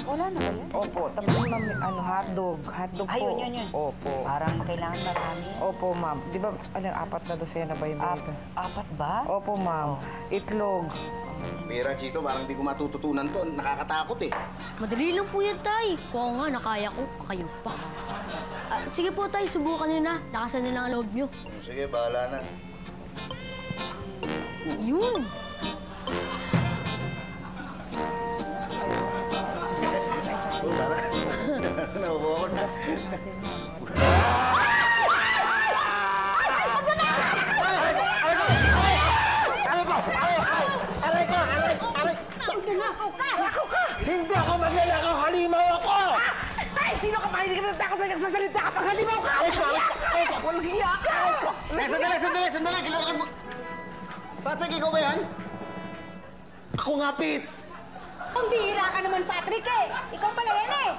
Wala na ba yan? Opo, tapos ma'am, hotdog. Hotdog po. Ay, yun. Opo. Parang kailangan marami. Opo, ma'am. Di ba, 4 na dosena ba yung burger? 4 ba? Opo, ma'am. Itlog. Pera, Chito, parang di ko matututunan to. Nakakatakot eh. Madali lang po yan, Tay. Kung nga, nakaya ko, kayo pa. Sige po, Tay, subukan nyo na. Lakasan nyo lang ang loob nyo. Sige, bahala na. Yun! Nakuha ko na. Hindi ako magnanakaw, halimaw ako! Ay, sino ka pa? Hindi ka natakot sa nagsasalita kapag halimaw ka! Walang hiya ka! Sandali! Kailangan mo... Patrick, ikaw ba yan? Ako nga, Pits! Ang bihira ka naman, Patrick eh! Ikaw pala yan eh!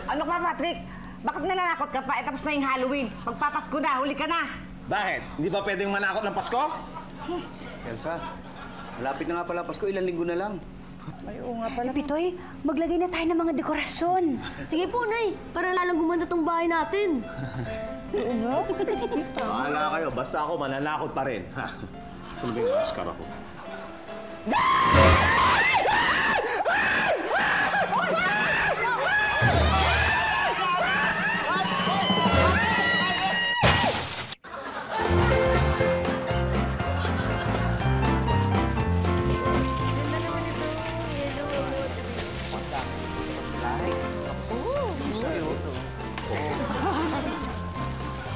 Ano pa, Patrick? Bakit nananakot ka pa? Tapos na yung Halloween. Magpapasko na, huli ka na! Bakit? Hindi ba pwedeng manakot ng Pasko? Elsa, malapit na nga pala Pasko. Ilang linggo na lang. Ay, oo nga pala. Pitoy, maglagay na tayo ng mga dekorasyon. Sige po, Nay. Para lalong gumanda tong bahay natin. Bahala kayo, basta ako mananakot pa rin. Ha? Sino ba yung Oscar ako?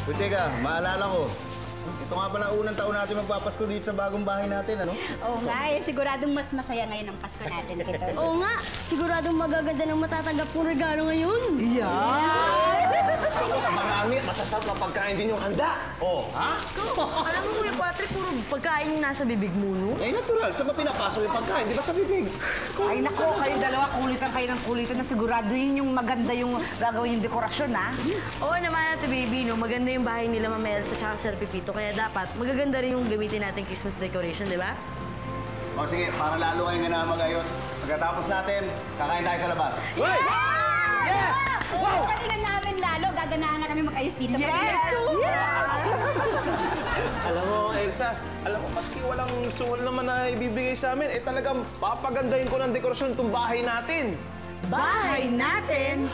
Uy, teka, maalala ko. Ito nga pala unang taon natin magpapasko dito sa bagong bahay natin, ano? Oo nga eh, siguradong mas masaya ngayon ang Pasko natin, Pitoy. Oo nga, siguradong magaganda ng matatanggap kong regalo ngayon. Tapos marami at masasarap na pagkain din yung handa. Oh, ha? Alam mo, Kuya Patrick, puro pagkain yung nasa bibig mo, no? Eh, natural. Saan ba pinapasok yung pagkain? Di ba sa bibig? Ay, nako, kayo dalawa, kulitan kayo ng kulitan na sigurado yun yung maganda yung gagawin yung dekorasyon, ha? Oo naman, Ate Baby, no? Maganda yung bahay nila, Mama Elsa, tsaka Sir Pipito. Kaya dapat, magaganda rin yung gamitin natin Christmas decoration, di ba? O sige, para lalo kayong ganahan mag-ayos. Pagkatapos natin, kakain tayo sa labas. Wait! Wow! Kanina namin lalo, gaganahan na kami mag-ayos dito. Alam mo, Elsa, maski walang suwal naman na ibibigay sa amin, talagang papagandahin ko ng dekorasyon itong bahay natin. Bahay natin!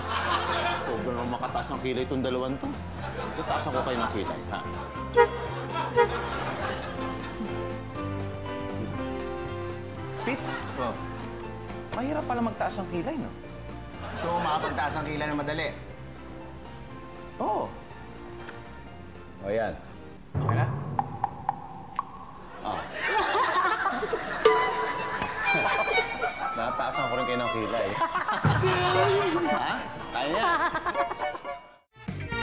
Huwag naman makataas ng kilay itong dalawan to. Tutaasan ko kayo ng kilay, ha? Fitz? Oh. Mahirap pala magtaas ng kilay, no? Gusto mo makapagtaas ang kilay na madali? Oo. O yan. Okay na? Nataasan ko rin kayo ng kilay. Ha? Kaya niya.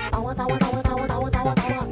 Tawa, tawa, tawa, tawa, tawa, tawa, tawa.